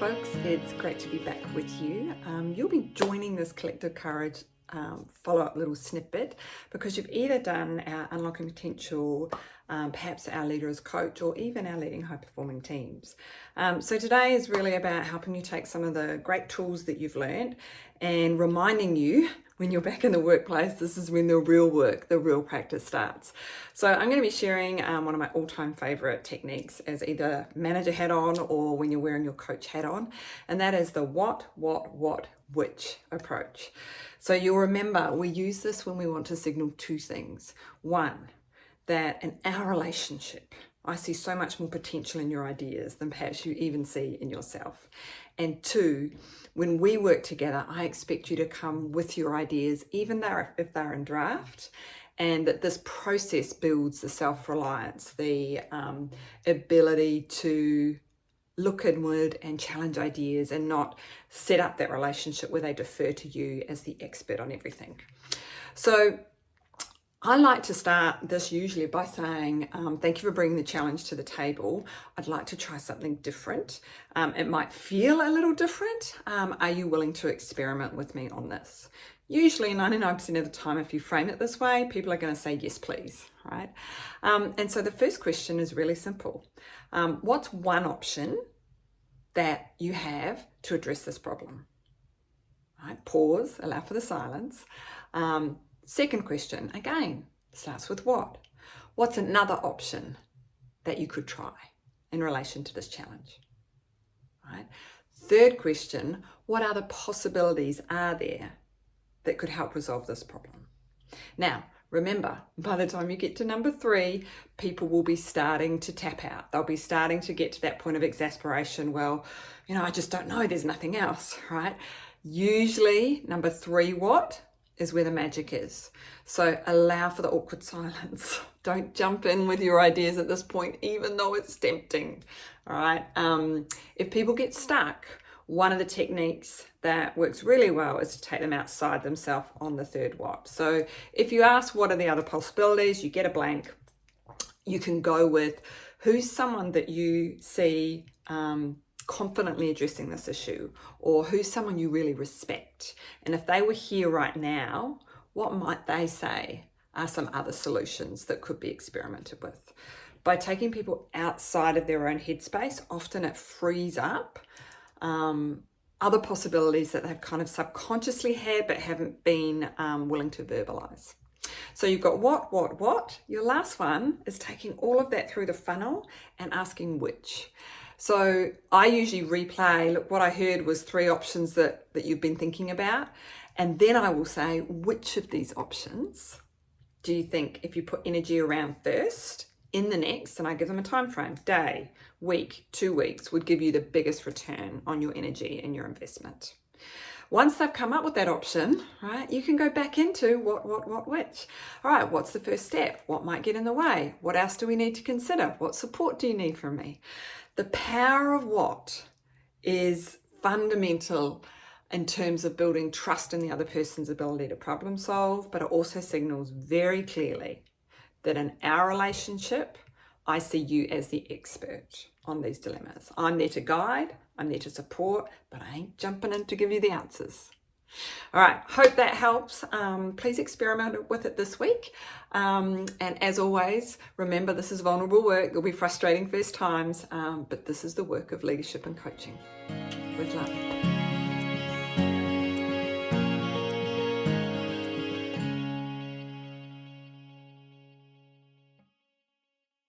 folks, it's great to be back with you. You'll be joining this Collective Courage follow-up little snippet because you've either done our Unlocking Potential, perhaps our Leader as Coach, or even our Leading High-Performing Teams. So today is really about helping you take some of the great tools that you've learned and reminding you when you're back in the workplace, this is when the real work, the real practice starts. So I'm going to be sharing one of my all-time favorite techniques as either manager hat on or when you're wearing your coach hat on, and that is the what, which approach. So you'll remember we use this when we want to signal two things. One, that in our relationship, I see so much more potential in your ideas than perhaps you even see in yourself. And two, when we work together, I expect you to come with your ideas, even if they're in draft, and that this process builds the self-reliance, the ability to look inward and challenge ideas and not set up that relationship where they defer to you as the expert on everything. So I like to start this usually by saying, thank you for bringing the challenge to the table. I'd like to try something different. It might feel a little different. Are you willing to experiment with me on this? Usually 99% of the time, if you frame it this way, people are going to say, yes, please, right? And so the first question is really simple. What's one option that you have to address this problem? Right? Pause, allow for the silence. Second question, again, starts with what? What's another option that you could try in relation to this challenge? Right? Third question, what other possibilities are there that could help resolve this problem? Now, remember, by the time you get to number 3, people will be starting to tap out. They'll be starting to get to that point of exasperation. Well, I just don't know. There's nothing else, right? Usually, number 3, what? Is where the magic is. So allow for the awkward silence. Don't jump in with your ideas at this point, even though it's tempting. All right. If people get stuck, one of the techniques that works really well is to take them outside themselves on the third what. So if you ask what are the other possibilities, you get a blank. You can go with who's someone that you see confidently addressing this issue, or who's someone you really respect. And if they were here right now, what might they say are some other solutions that could be experimented with? By taking people outside of their own headspace, often it frees up other possibilities that they've kind of subconsciously had but haven't been willing to verbalize. So you've got what? Your last one is taking all of that through the funnel and asking which. So I usually replay, look, what I heard was 3 options that you've been thinking about. And then I will say, which of these options do you think, if you put energy around first, in the next, and I give them a time frame, day, week, 2 weeks, would give you the biggest return on your energy and your investment. Once they've come up with that option, right, you can go back into which. All right, what's the first step? What might get in the way? What else do we need to consider? What support do you need from me? The power of what is fundamental in terms of building trust in the other person's ability to problem solve, but it also signals very clearly that in our relationship, I see you as the expert on these dilemmas. I'm there to guide, I'm there to support, but I ain't jumping in to give you the answers. All right, hope that helps. Please experiment with it this week. And as always, remember this is vulnerable work. It'll be frustrating first times, but this is the work of leadership and coaching. With love.